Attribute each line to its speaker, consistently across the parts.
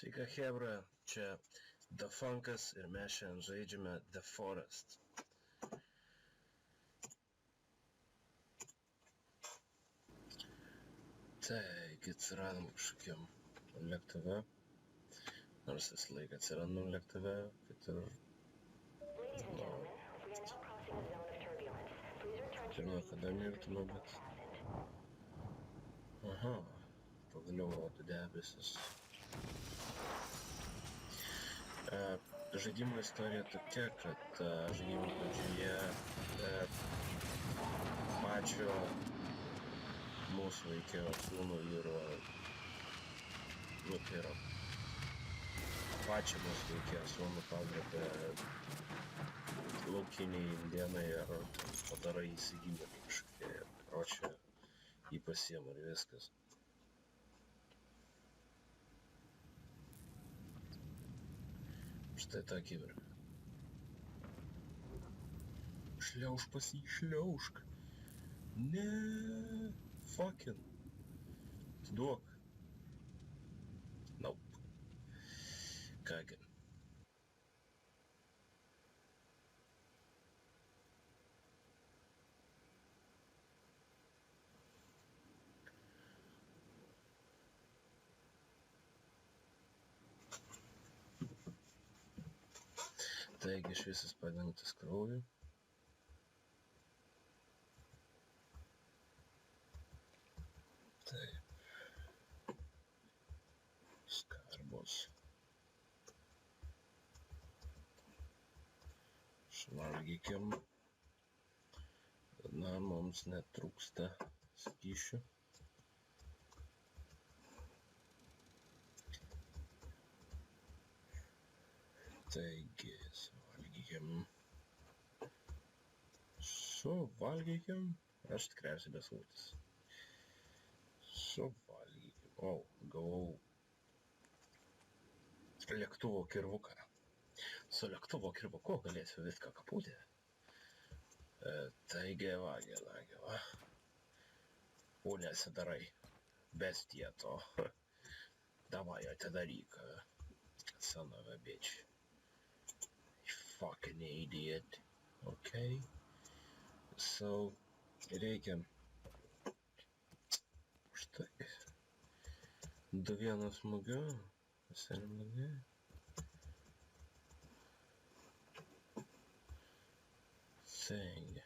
Speaker 1: Sveika chebra, čia The Funkas ir mes šiandien žaidžiame The Forest. Taigi atsiradom kažkokiam lėktuve, nors visą laiką atsirandam lėktuve, kad ir pirmą kada mirtume, bet... Aha, pagaliau rodo debesis. Žaidimo istorija tokia, kad žaidimo pradžioje pačio mūsų veikėjo sūnų ir tai yra pačią mūsų veikėjo sūnų pagrobė laukiniai indienai ar padarai įsigimė kažkokie pročia jį pasiema ir viskas. Štai tą akimirką. Šliaužk pas jį, šliaužk. Ne, fucking. Atiduok. Nope. Kągi. Taigi švisas padengtas krauju. Taip. Skarbos. Švalgykim. Na, mums netrūksta skysčių. Taigi, suvalgykim, aš tikriausiai besūtis. Suvalgykim, gavau lėktuvo kirvuką. Su lėktuvo kirvuku galėsiu viską kaputį. Taigi, va. O nesidarai, bestija to. Davai atidaryk, son of a bitch. Fucking idiot. Okay. So, reikia štai 2-1 smūgiu. Visai neblogai. Taigi.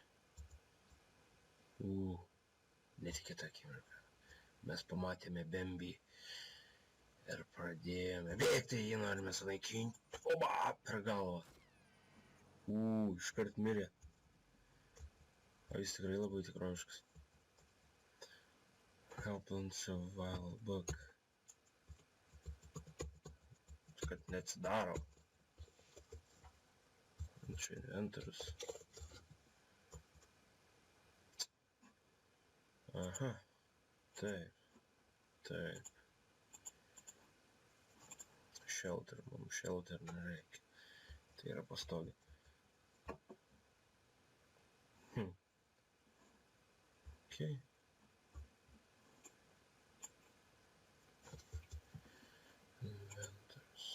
Speaker 1: Netikėta akimirka. Mes pamatėme Bembį ir pradėjome bėgti, jį norime sunaikinti. Oba! Per galvą. Iškart mirė. O jis tikrai labai tikroviškas. Help on survival book. Kad neatsidaro. Čia inventorius. Aha. Taip. Shelter, mums shelter nereikia. Tai yra pastogė. Okay. Inventors.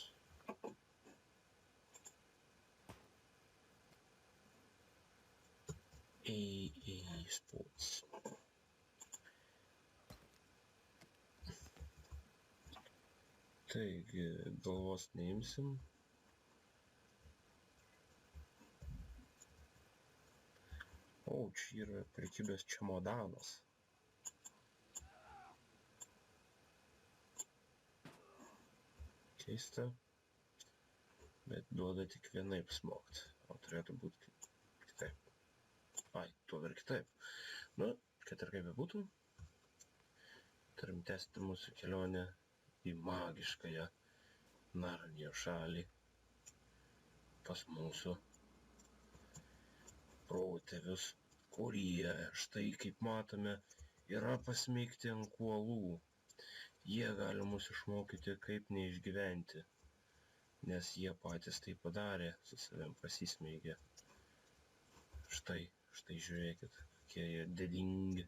Speaker 1: EA Sports. Taigi, galvos neimsim. Čia yra prikibęs čemodanas. Keista, bet duoda tik vienaip smogt, o turėtų būti kitaip. Duoda ir kitaip. Nu, kad ir kaip būtų, turim tęsti mūsų kelionę į magiškąją Narnijos šalį pas mūsų protėvius, kurie, štai kaip matome, yra pasmeigti ant kuolų. Jie gali mus išmokyti, kaip neišgyventi, nes jie patys tai padarė, su savim pasismeigė. Štai žiūrėkit, kokie jie didingi.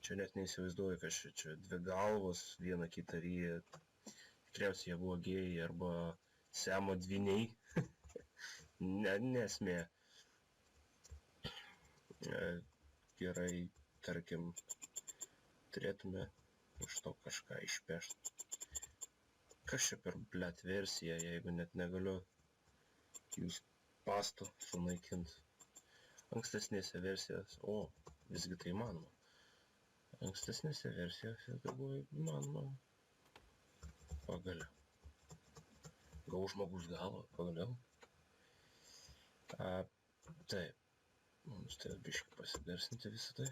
Speaker 1: Čia net neįsivaizduoju, kad čia 2 galvos, vieną kitą ryja. Tikriausiai jie buvo gėjai arba Siamo dvyniai. Nesmė. Gerai, tarkim, turėtume iš to kažką išpešti. Kas čia per blet versija, jeigu net negaliu jūs pasto sunaikinti. Ankstesnėse versijose, visgi tai įmanoma. Ankstesnėse versijose tai buvo įmanoma. Pagaliau. Gau žmogus galvo, pagaliau. Taip. Mums tai biškai pasigarsinti visą tai.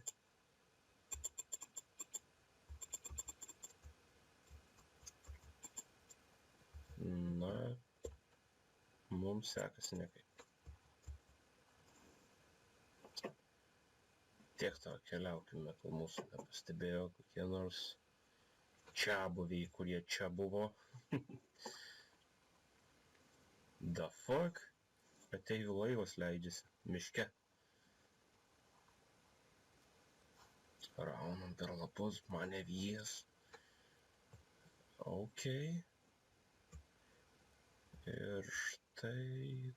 Speaker 1: Na, mums sekasi nekaip. Tiek to keliaukime, kol mūsų nepastebėjo kokie nors čiabuviai, kurie čia buvo. The fuck? Ateivių laivas leidžiasi miške. Raunam per lapus, mane vies. Ok. Ir štai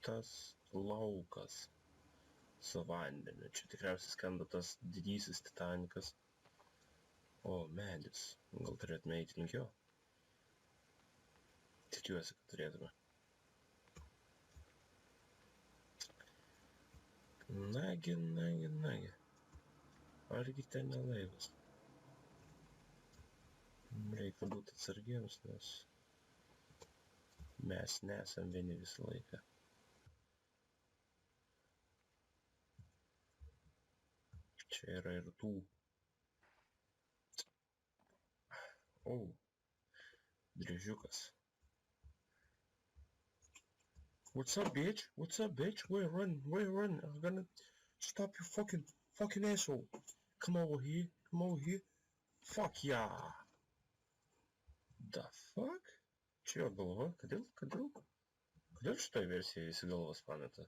Speaker 1: tas laukas su vandeniu. Čia tikriausiai skamba tas didysis Titanikas. O, medis. Gal turėtume eiti link jo? Tikiuosi, kad turėtume. Nagi. Argi ten ne laivas? Reikia būti atsargiems, nes mes nesam vieni visą laiką. Čia yra ir tų. Driežiukas. What's up, bitch? What's up, bitch? Where run? I'm gonna stop you fucking asshole. Come over here. Fuck yeah. The fuck? Čia jo galva? Kodėl šitoj versijoje visi galvas pameta?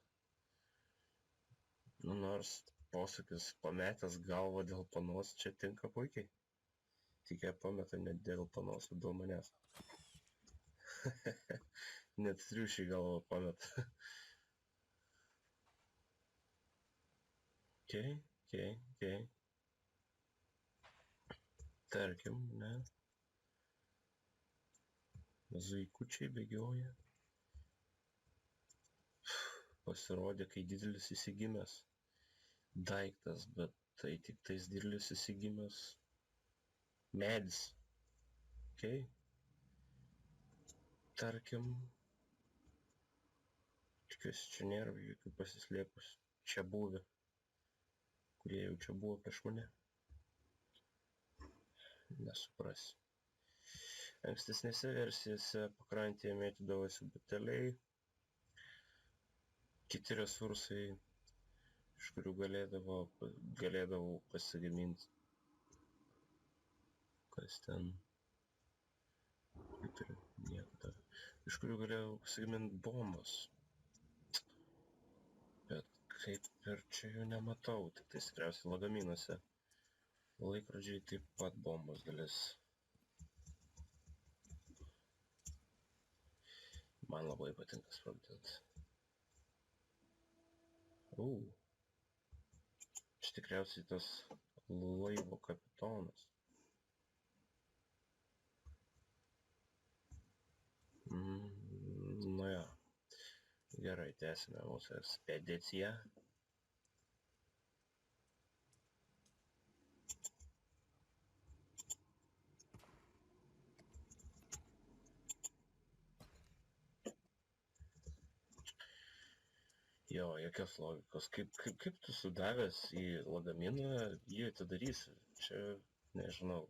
Speaker 1: Nu, nors posakis pametęs galvą dėl panos čia tinka puikiai. Tik jie pameta ne dėl panos, o dėl manęs. Net triušiai galvą pameta. Okay. Tarkim, ne? Zuikučiai bėgioja. Pasirodė, kai didelis įsigimęs daiktas, bet tai tik tais didelis įsigimęs medis. Okay. Tarkim, tikiuosi, čia nėra jokių pasislėpus čia buvę, kurie jau čia buvo prieš mane. Nesuprasi. Ankstesnėse versijose pakrantėje mėtydavosi buteliai, kiti resursai, iš kurių galėdavau pasigaminti. Kas ten? Iš kurių galėjau pasigaminti bombas. Bet kaip ir čia jų nematau, tik tai tikriausiai lagaminuose. Laikrodžiai taip pat bombos dalis. Man labai patinka sprogdinti. Čia tikriausiai tas laivo kapitonas. Nu jo. Gerai, tęsime mūsų ekspediciją. Jo, jokios logikos. Kaip tu sudavęs į lagaminą jį atidarysi? Čia, nežinau,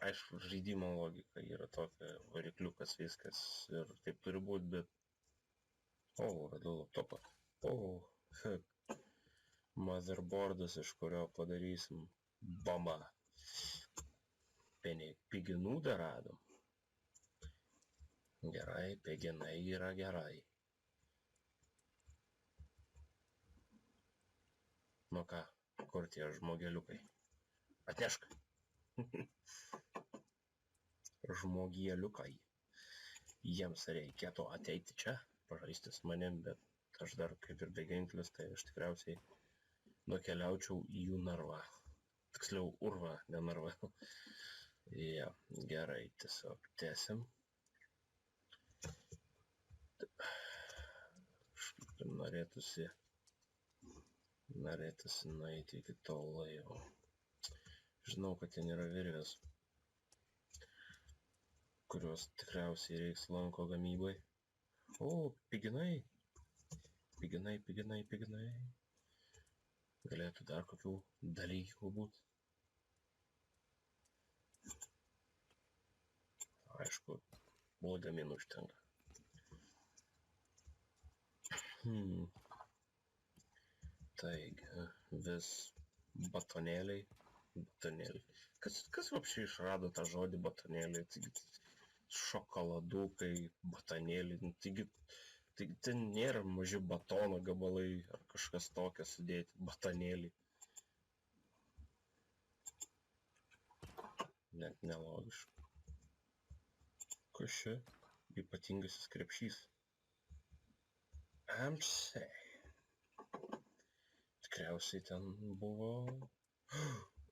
Speaker 1: aišku, žaidimo logika yra tokia, varikliukas viskas ir taip turi būti, bet... radau laptopą. Motherboardas, iš kurio padarysim bombą. Piginų dar radom. Gerai, piginai yra gerai. Nu ką, kur tie žmogeliukai? Atnešk. Žmogieliukai. jiems reikėtų ateiti čia, pažaisti su manim, bet aš dar kaip ir beginklis, tai aš tikriausiai nukeliaučiau į jų narvą. Tiksliau, urvą, ne narvą. Ja, gerai, tiesiog tęsim. Norėtųsi nueiti iki to laivo. Žinau, kad ten yra virvės, kurios tikriausiai reiks lanko gamybai. O, piginai. Galėtų dar kokių dalykų būt. Aišku, lagaminų užtenka. Taigi, vis batonėliai. Kas vapšiai išrado tą žodį batonėliai? Taigi, šokoladukai, batonėliai. Taigi, ten nėra maži batono gabalai ar kažkas tokio sudėti. Batonėliai. Net nelogiška. Kas čia? Ypatingasis krepšys. Amsai. Tikriausiai ten buvo...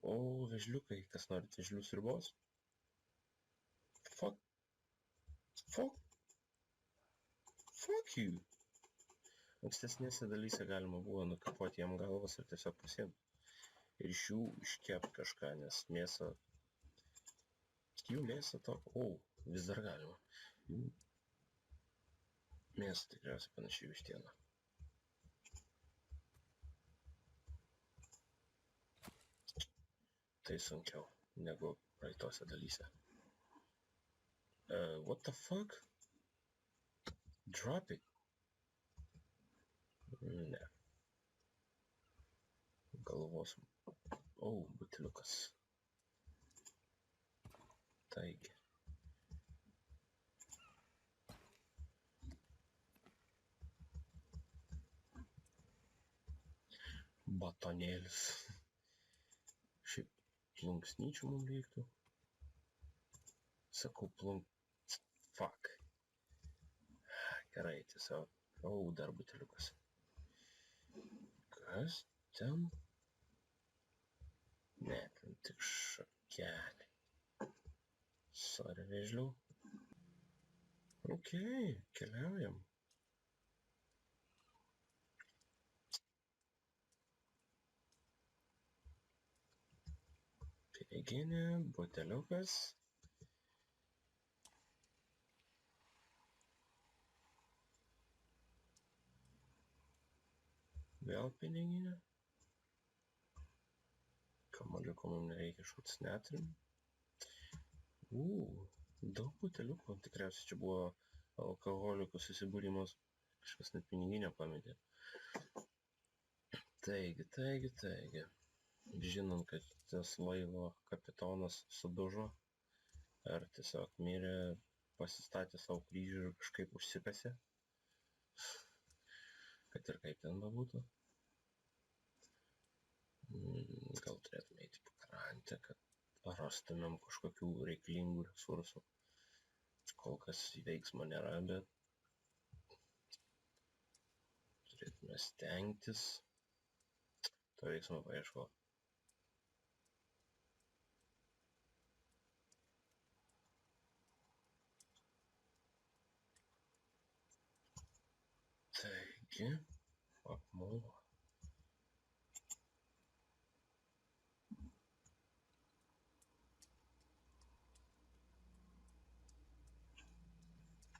Speaker 1: O, vežliukai. Kas norit vežlių sriubos? Fuck you. Ankstesnėse dalyse galima buvo nukapuoti jam galvas ir tiesiog pasiimti. Ir iš jų iškept kažką, nes mėsa... Jų mėsa to... O, vis dar galima. Mėsa tikriausiai panašiai vištieną. Tai sunkiau negu praeitose dalyse. What the fuck? Drop it. Ne. Galvos. O, buteliukas. Taigi. Batonėlis. Šiaip plunksnyčių mums reiktų. Sakau, Fuck. Gerai, tiesiog. O, dar buteliukas. Kas ten? Ne, ten tik šakelė. Sorry, vežliau. Ok, keliaujam. Piniginė, buteliukas. Vėl piniginė. Kamaliuko mums nereikia, šuts neturim. Daug buteliukų. Tikriausiai čia buvo alkoholikų susibūrimas. Kažkas net piniginę pametė. Taigi. Žinant, kad tas laivo kapitonas sudužo, ar tiesiog mirė, pasistatė savo kryžių ir kažkaip užsikasė, kad ir kaip ten bebūtų. Gal turėtume eiti pakrantę, kad rastumėm kažkokių reikalingų resursų. Kol kas į veiksmą nėra, bet turėtume stengtis to veiksmo paieškoti. Taigi, akmuo.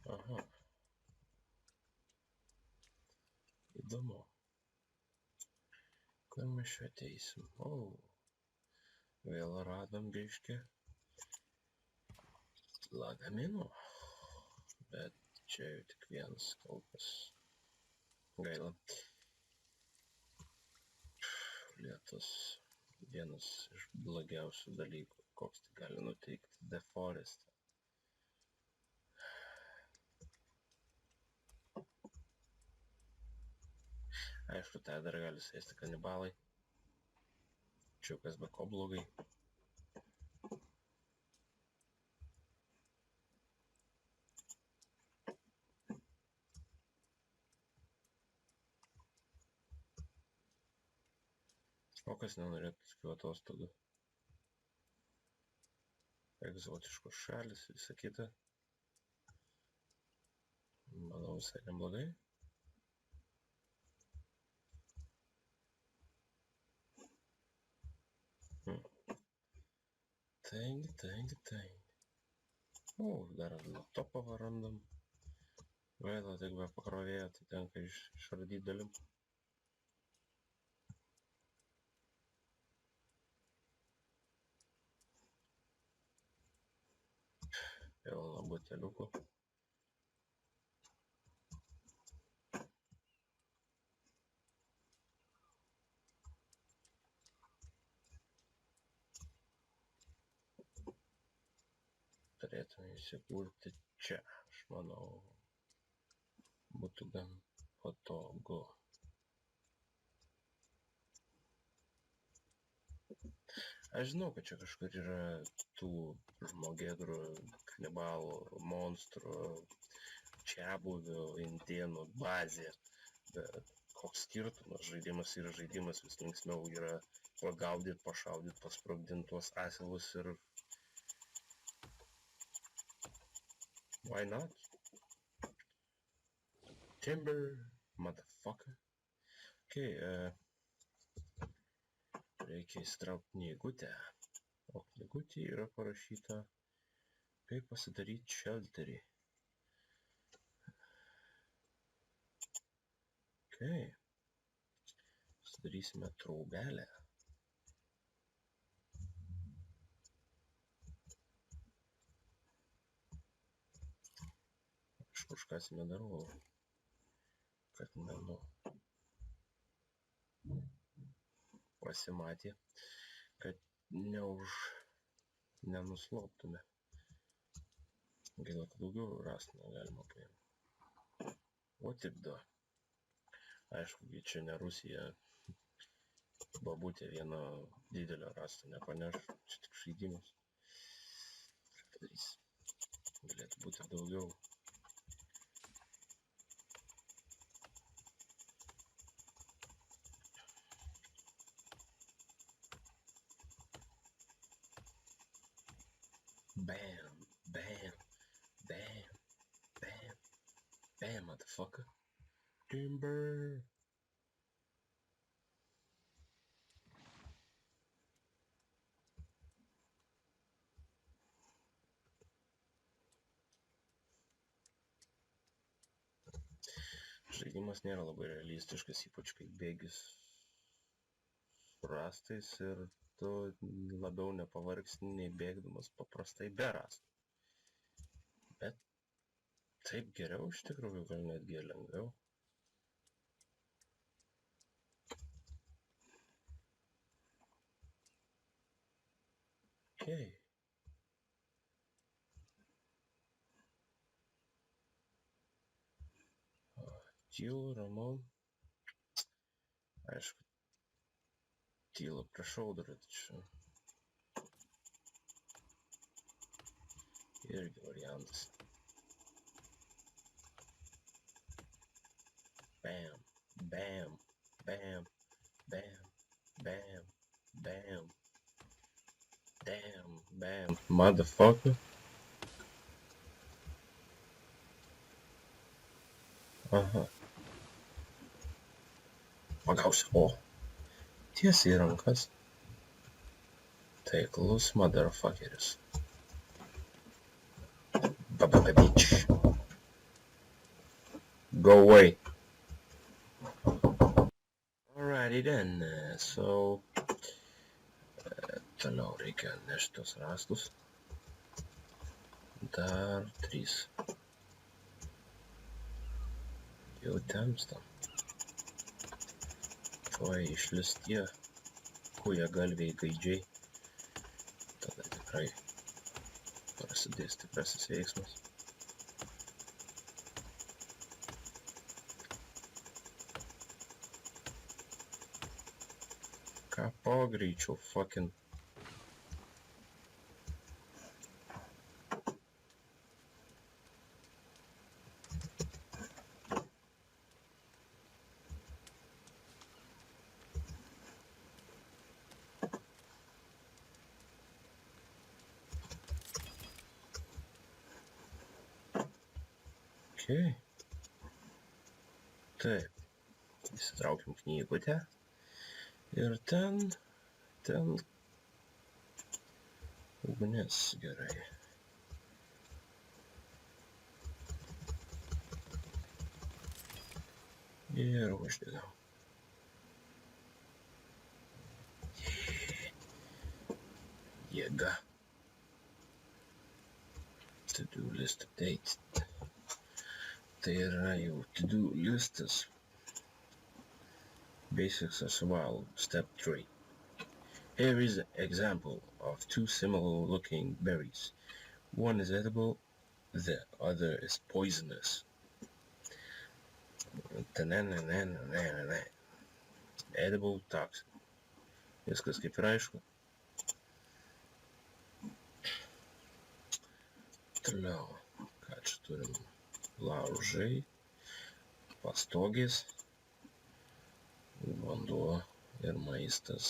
Speaker 1: Aha. Įdomu. Kur mes čia ateisim? Vėl radom biškį lagaminų. Bet čia jau tik vienas kol kas. Gaila. Lietus vienas iš blogiausių dalykų, koks tai gali nuteikti The Forest. Aišku, tai dar gali sėsti kanibalai. Čiukas be ko blogai. O kas nenorėtų tokių atostogų? Egzotiškos šalis, visa kita. Manau, visai neblogai. Taigi. O, dar laptopą randam. Gaila, tik be pakrovėjo, tai tenka išardyti dalim. Pilna buteliukų. Turėtume įsikurti čia, aš manau, būtų gan patogu. Aš žinau, kad čia kažkur yra tų žmogėdrų, kanibalų, monstrų, čiabuvių, indėnų bazė, bet koks skirtumas, žaidimas yra žaidimas, vis linksmiau yra pagaudyti, pašaudyti, pasprogdinti tuos asilus ir... Why not? Timber, motherfucker. Okay, reikia įsitraukti knygutę. O knygutė yra parašyta, kaip pasidaryti šelterį. Okay. Pasidarysime traubelę. Aš kažkasime darau, kad pasimatė, kad nenusloptume. Gaila, kad daugiau rąstų negalima paimti. O tik da. Aišku, čia ne Rusija. Babutė vieno didelio rąsto nepaneš. Čia tik žaidimas. Padarys. Galėtų būti ir daugiau. Bam, bam, bam, bam, bam, motherfucker. Timber. Žaidimas nėra labai realistiškas, ypač kai bėgis su rąstais ir tu labiau nepavargsi nei bėgdamas paprastai be rąstų. Bet taip geriau iš tikrųjų, gal netgi lengviau. Okay. Tylu, ramu. Aišku, tyla prieš audrą, tačiau irgi variantas. Bam, bam, bam, bam, bam, bam. Damn, bam, motherfucker. Aha. Pagausiu. O. Tiesiai į rankas. Taiklus motherfuckeris. Baba bitch. Go away. Alrighty then. So. Toliau reikia nešti tos rąstus. Dar 3. Jau temsta. Tuoj išlis tie kūjagalviai gaidžiai. Tada tikrai prasidės tikrasis veiksmas. Ką pagreičiau, fucking. Okay. Taip. Įsitraukim knygutę. Ir ten ugnis gerai. Ir uždėdam. Jėga. To-do list update. Tai yra jau to-do listas. Basics of survival, step 3. Here is an example of two similar looking berries. One is edible, the other is poisonous. Edible toxin. Viskas kaip ir aišku. Toliau, ką čia turim? Laužai, pastogės, vanduo ir maistas,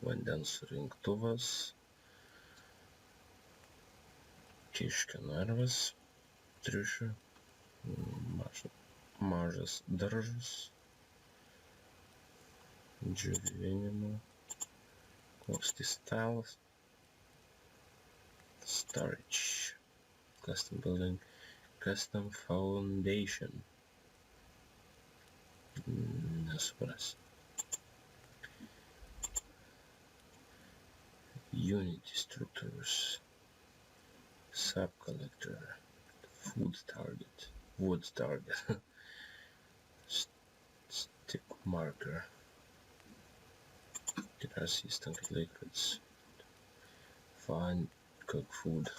Speaker 1: vandens surinktuvas, kiškio narvas, triušių, mažas daržas, džiovinimo, koks tai stalas, storage, custom building, custom foundation. Nesupras. Unity structures, subcollector, wood target, stick marker, tikriausiai įstankai laikrodis, find, cook food.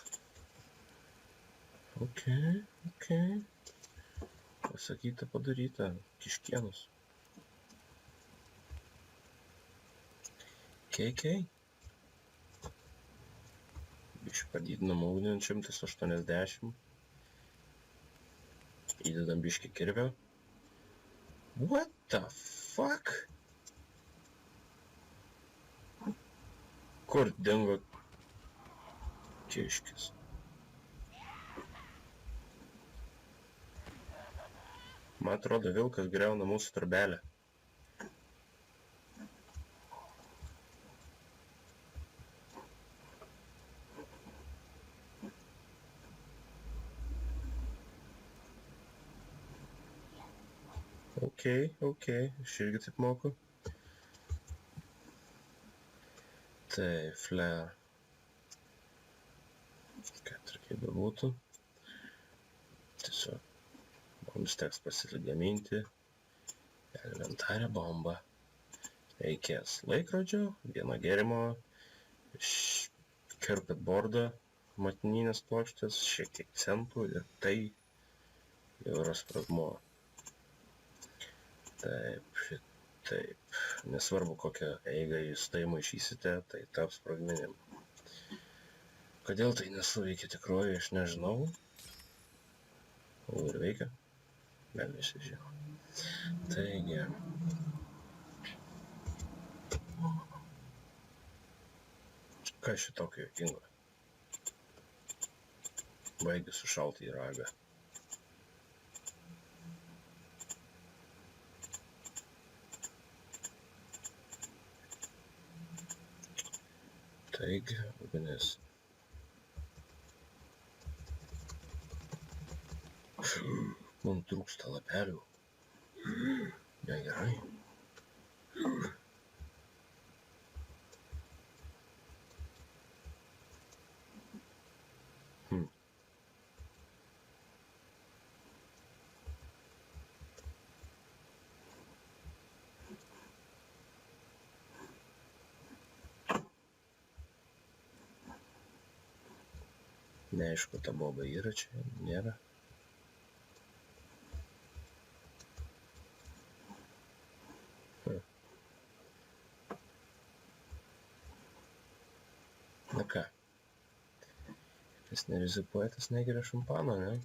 Speaker 1: Okay. Pasakyta, padaryta, kiškienos. KK. Biškai padidinam ugnį 180. Įdedam biškai kirvio. What the fuck? Kur dingo kiškis? Man atrodo, vilkas griauna mūsų trobelę. Okay, aš irgi taip moku. Tai, flare. Kad ir kaip bebūtų. Tiesiog mums teks pasigaminti elementarią bombą. Reikės laikrodžio, vieno gėrimo, kirpetbordo, matininės plokštės, šiek tiek centų ir tai jau yra sprogmuo. Taip. Nesvarbu, kokią eigą jūs tai maišysite, tai taps sprogmenim. Kodėl tai nesuveikia tikroji, aš nežinau. O ir veikia? Gal visi žino. Taigi. Kas šitokio juokingo? Baigi sušalti į ragą. Taigi, ugnis. Man trūksta lapelių. Negerai. Neaišku, ta boba yra čia, nėra. Na ką, kas nerizikuoja, tas negeria šampano, ne?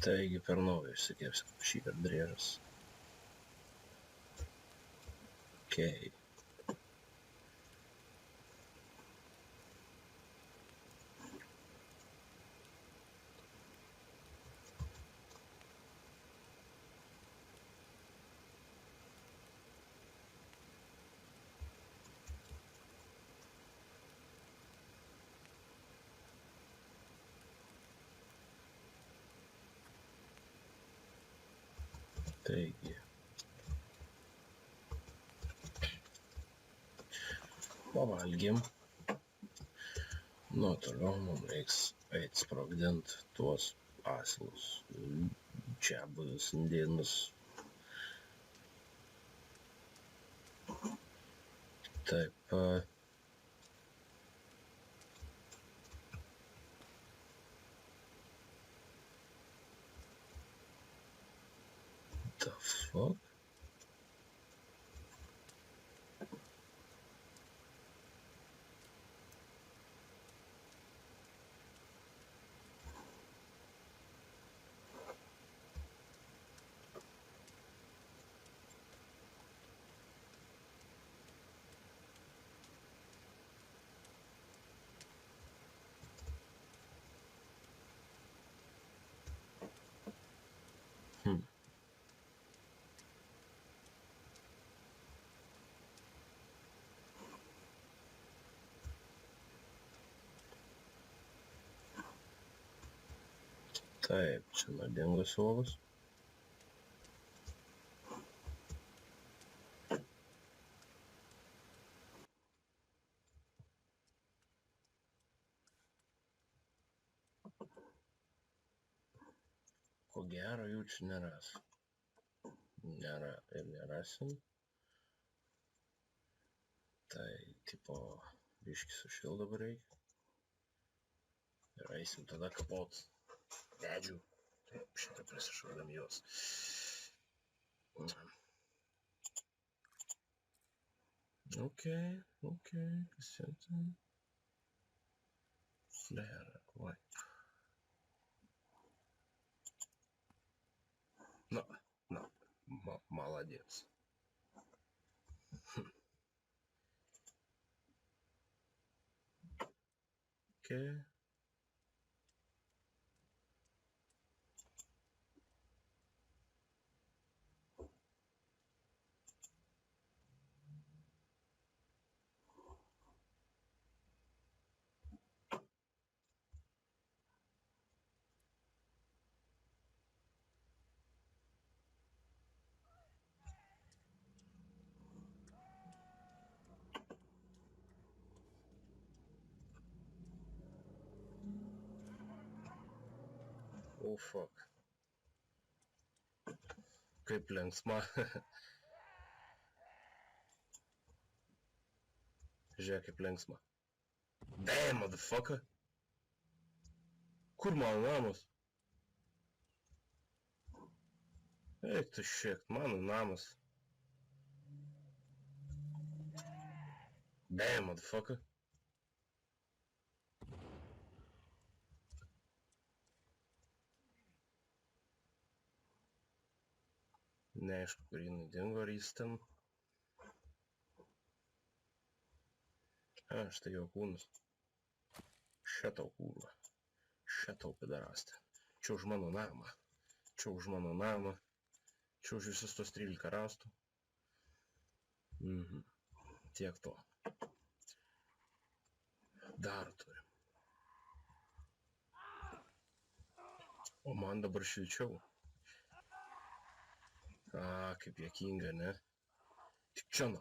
Speaker 1: Taigi per naują išsikėpsiu šįkart driežas. Okei. Taigi. Pavalgėm. Nu, toliau mums reiks eit sprogdint tuos asilus. Čiabuvius, indėnus. Taip pat. The fuck? Taip, čia nuodingas uogas. Ko gero jų čia neras. Nėra ir nerasim. Tai, tipo, biškį sušil dabar reikia. Ir eisim tada kapot medžių. Taip, šitą prisišaudam juos. Okei, kas ten? Flare, oi. Na, молодец. Окей. Oh, fuck. Kaip linksma. Žiūrėk, kaip linksma. Damn, motherfucker. Kur mano namas? Eik tu šiek, mano namas. Damn, motherfucker. Neaišku, kur jinai dingo, ar jis ten. A, štai jo kūnas. Šitau kūną. Šitau pidarastę. Čia už mano namą. Čia už mano namą. Čia už visus tos 13 rastų. Tiek to. Dar turim. O man dabar šilčiau. A, kaip juokinga, ne? Tik čia nu.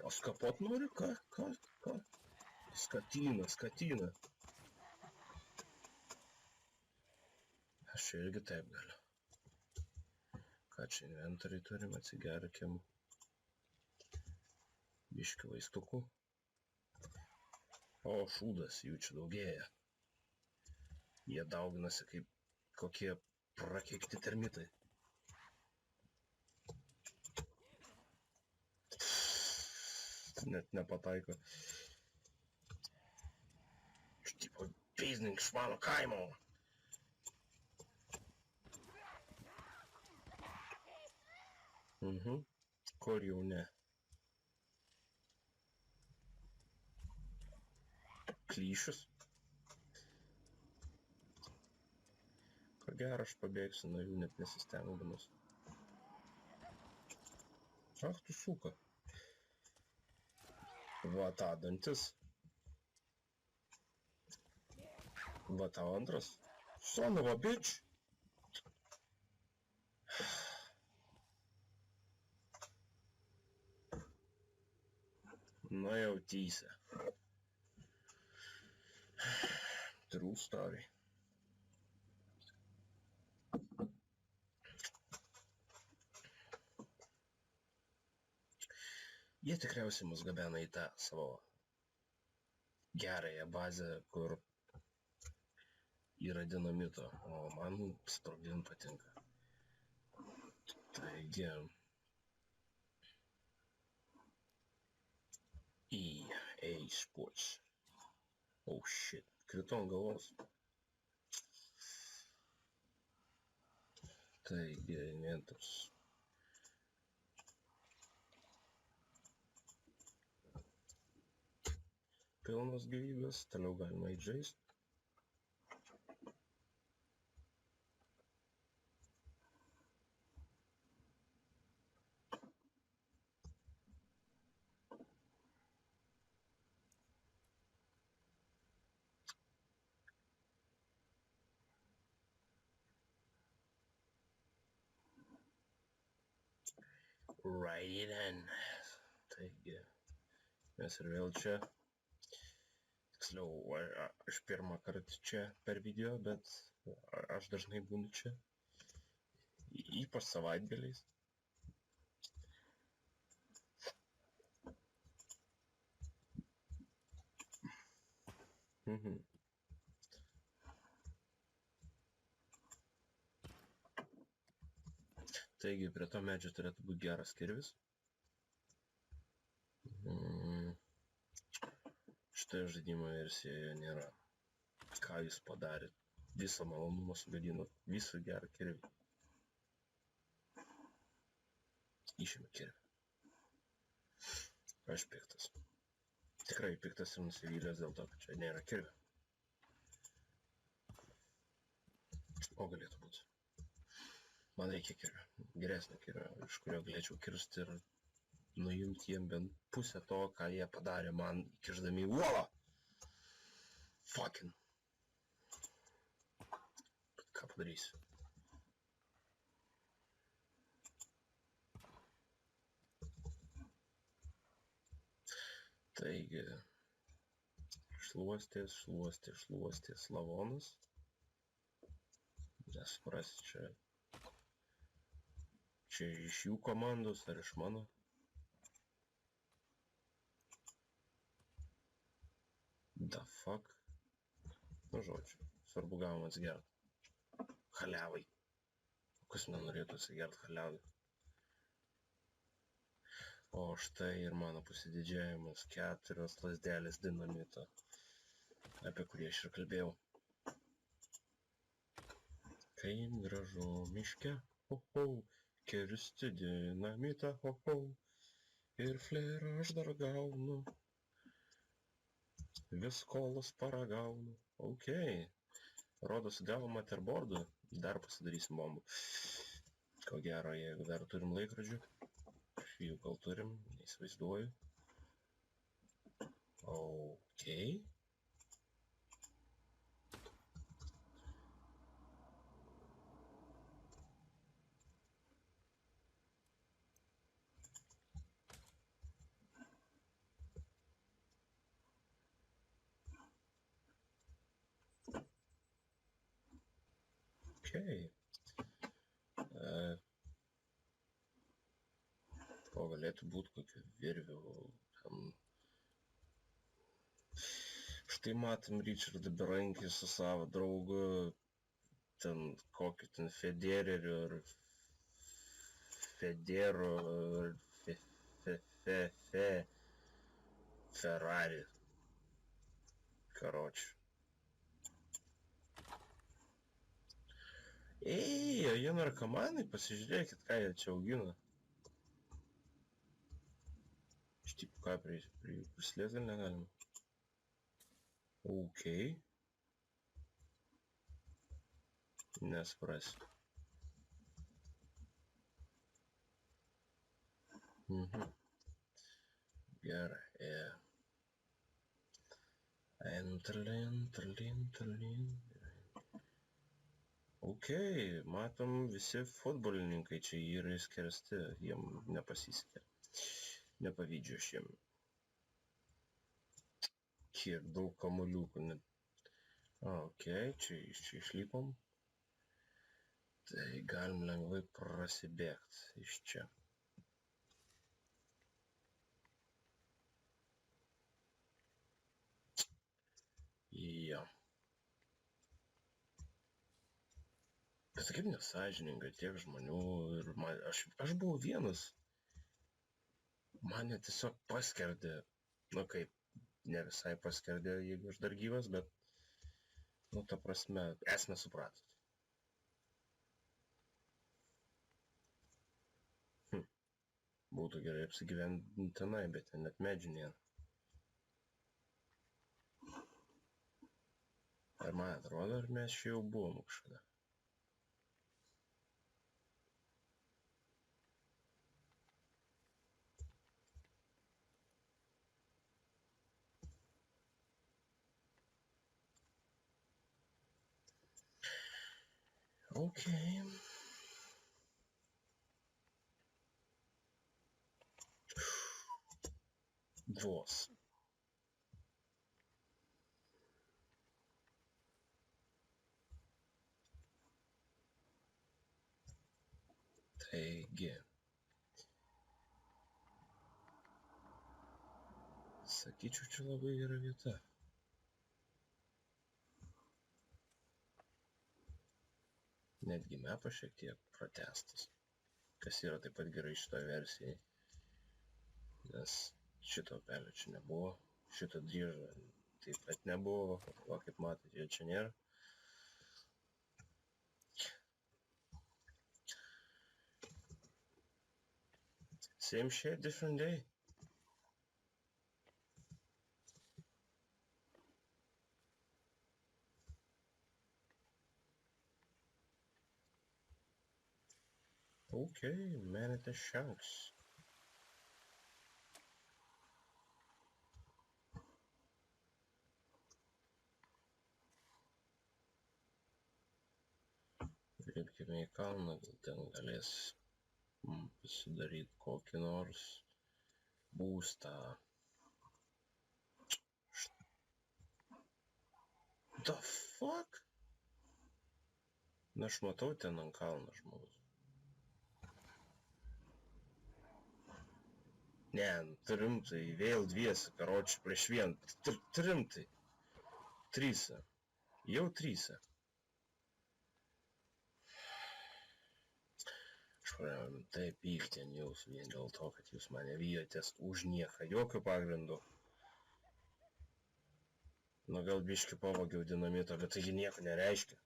Speaker 1: O skapot nori? Ką? Skatyna. Aš čia irgi taip galiu. Ką čia inventoriai turim, atsigerkim. Biškių vaistukų. O, šūdas, jų čia daugėja. Jie dauginasi kaip kokie prakeikti termitai. Net nepataiko. Tipo Pyzdink iš mano kaimo. Kur jau ne. Klyšius. Ko gero aš pabėgsiu nuo jų net nesistengdamas. Ach, tu suka. Va tą dantis. Va tau antras. Son of a bitch. Nu jau teisė. True story. Jie tikriausiai mus gabena į tą savo gerąją bazę, kur yra dinamito, o man sprogdint patinka. Taigi... EA Sports. Oh shit, krito ant galvos. Taigi, inventorius. Pilnas gyvybės, toliau galima įžaist. Righty then. Taigi, mes ir vėl čia. Tiksliau, aš pirmą kartą čia per video, bet aš dažnai būnu čia. Ypač savaitgaliais. Taigi, prie to medžio turėtų būti geras kirvis. Šitoje žaidimo versijoje nėra. Ką jūs padarėt? Visą malonumą sugadinot. Visą gerą kirvį. Išėmė kirvį. Aš piktas. Tikrai piktas ir nusivylęs dėl to, kad čia nėra kirvį. O galėtų būti. Man reikia kirvio. Geresnio kirvio, iš kurio galėčiau kirsti ir nuimti jiem bent pusę to, ką jie padarė man įkišdami į uolą. Fucking. Bet ką padarysiu? Taigi, šluostės lavonas. Nesuprasi, čia iš jų komandos ar iš mano. The fuck? Nu, žodžiu, svarbu gavom atsigert. Haliavai. Kas nenorėtų atsigert haliavai? O štai ir mano pasididžiavimas 4 lazdelės dinamito, apie kurį aš ir kalbėjau. Kaip gražu miške, ho ho, kirsti dinamitą, ho ho, ir flerą aš dar gaunu. Vis kolos paragaunu. Ok. Rodos gavom materboardų. Dar pasidarysim bombų. Ko gero, jeigu dar turim laikrodžių. Jų gal turim, neįsivaizduoju. Ok. O galėtų būti kokių virvių. Štai matom Richardą Berankį su savo draugu, ten kokiu ten Federeriu ar Federu ar Ferrari. Karočiui. Ei, jie narkomanai, pasižiūrėkit, ką jie čia augina. Iš tipo, ką prislėti gal negalima. Ok. Nesprasiu. Gerai, Einam tolyn. Ok, matom, visi futbolininkai čia yra įskersti, jiem nepasisekė. Nepavydžiu aš jiem. Kiek daug kamuoliukų. Ok, čia išlipom. Tai galim lengvai prasibėgti iš čia. Jo. Bet kaip nesąžiningai, tiek žmonių ir aš buvau vienas. Mane tiesiog paskerdė. Nu kaip, ne visai paskerdė, jeigu aš dar gyvas, bet, nu, ta prasme, esmę supratot. Būtų gerai apsigyventi tenai, bet ten net medžių nėra. Ar man atrodo, ar mes čia jau buvom kažkada? Ok. Vos. Taigi. Sakyčiau, čia labai gera vieta. Netgi mepas šiek tiek pratęstas. Kas yra taip pat gerai šitoje versijoje. Nes šito pelio čia nebuvo. Šito dryžo taip pat nebuvo. O kaip matote, jo čia nėra. Same shit, different day. Okay, manatee shanks. Lipkime į kalną, gal ten galės pasidaryti kokį nors būstą. The fuck? Na, aš matau ten ant kalno žmogus. Ne, rimtai, vėl dviesi, karoči, prieš vieną. Rimtai. Trysia. Jau trysia. Aš pradėjau taip pykti ant jūsų vien dėl to, kad jūs mane vijotės už nieką, jokių pagrindų. Nu, gal biškį pavogiau dinamito, bet taigi nieko nereiškia.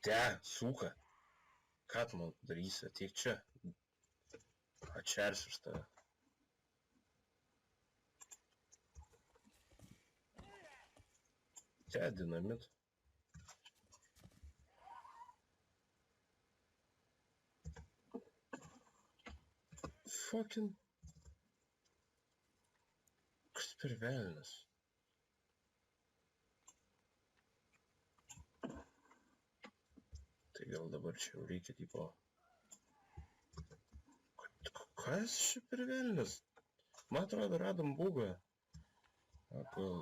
Speaker 1: Te, suka. Ką tu man darysi, ateik čia. Atšersiu iš tave. Te, dinamit. Fucking. Kas per velnias? Tai gal dabar čia jau reikia tipo... Kas čia per velnias? Man atrodo, radom bugą. Gal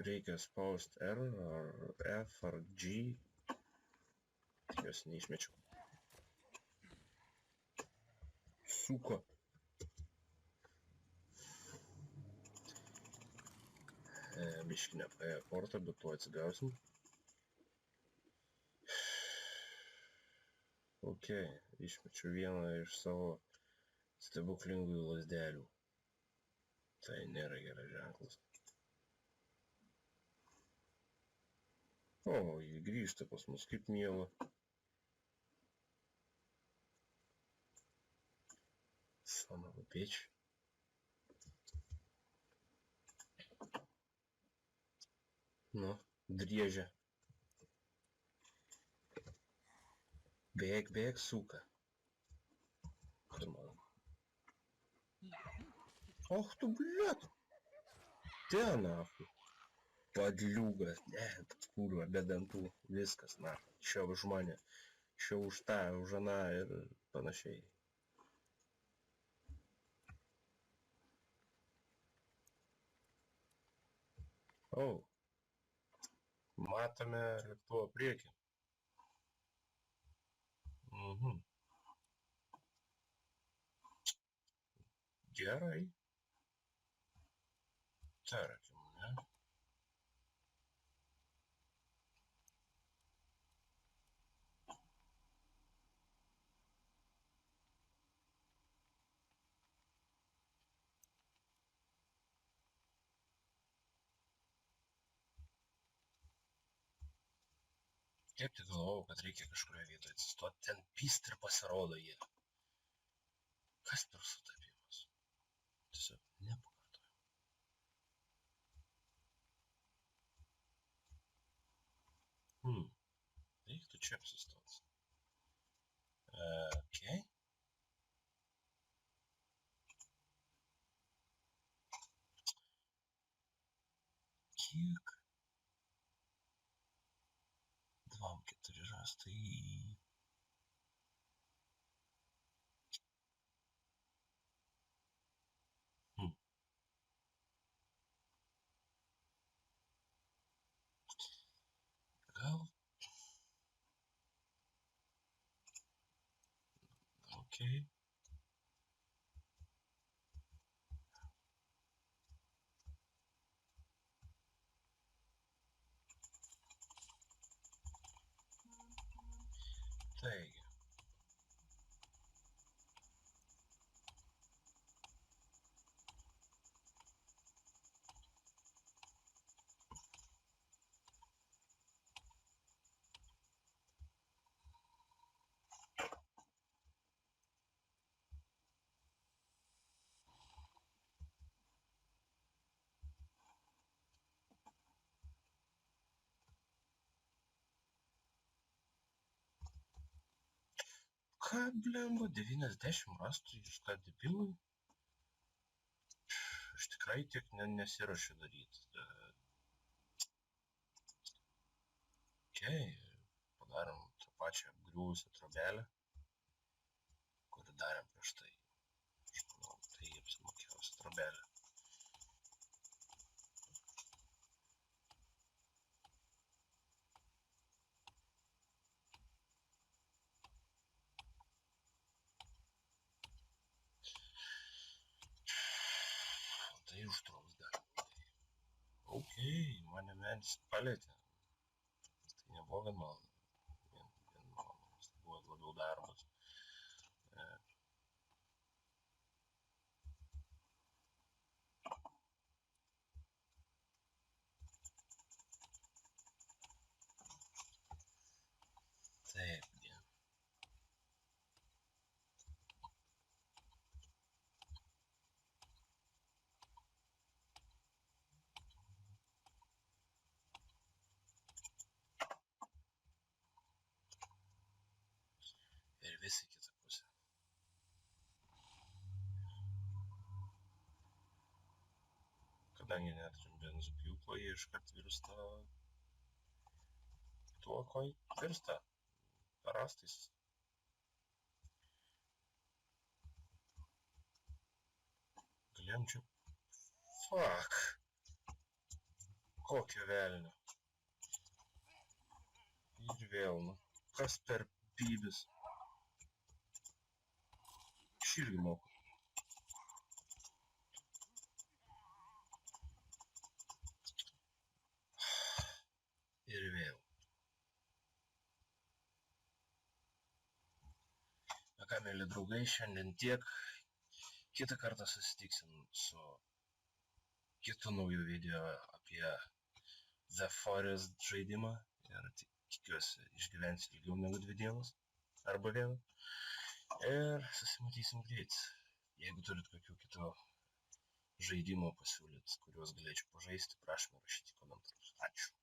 Speaker 1: reikia spaust R ar F ar G. Tikiuosi neišmečiau. Suko. Biški nepaėjo kortą, bet tuo atsigausim. Ok, išmečiau vieną iš savo stebuklingųjų lazdelių. Tai nėra geras ženklas. O, jį grįžta pas mus, kaip miela. Son of a bitch. Nu, driežia. Bėk, suka. Och tu, blėt. Te, nahui. Padliugas, kurva, be dantų. Viskas, na. Čia už mane. Čia už tą, už aną ir panašiai. O. Matome lėktuvo priekį. Gerai. Tarkim, ne? Kaip tik galvojau, kad reikia kažkurioje vietoje atsistoti. Ten pyst ir pasirodo jie. Kas per sutapimas? Tiesiog nepakartoju. Reiktų čia apsistoti. Okay. Kiek? 2-4 rąstai. Gal? Okay. Taigi. Ką, blemba, 90 rastų, jūs ką, debilai? Aš tikrai tiek nesiruošiu daryti. Okay, padarom tą pačią apgriuvusią trobelę, kurį darėm prieš tai. Aš manau, tai apsimokėjusi trobelė. Tai užtruks dar. Okay, mane medis palėtė. Tai nebuvo vien malonu. Vien malonumas. Tai buvo labiau darbas. Taip, ja. Ir visi kitą pusę. Kadangi neturim benzopjūklo, jie iškart virsta tuo, ko virsta. Rąstais. Galėjom čia... Fuck. Kokio velnio. Ir vėl, nu. Kas per pybis? Aš irgi moku. Ir vėl. Na ką, mėly draugai, šiandien tiek. Kitą kartą susitiksim su kitu nauju video apie The Forest žaidimą ir tikiuosi išgyvensiu ilgiau negu 2 dienas arba 1 ir susimatysim greit. Jeigu turit kokių kitų žaidimų pasiūlyt, kuriuos galėčiau pažaisti, prašom rašyti komentarus. Ačiū.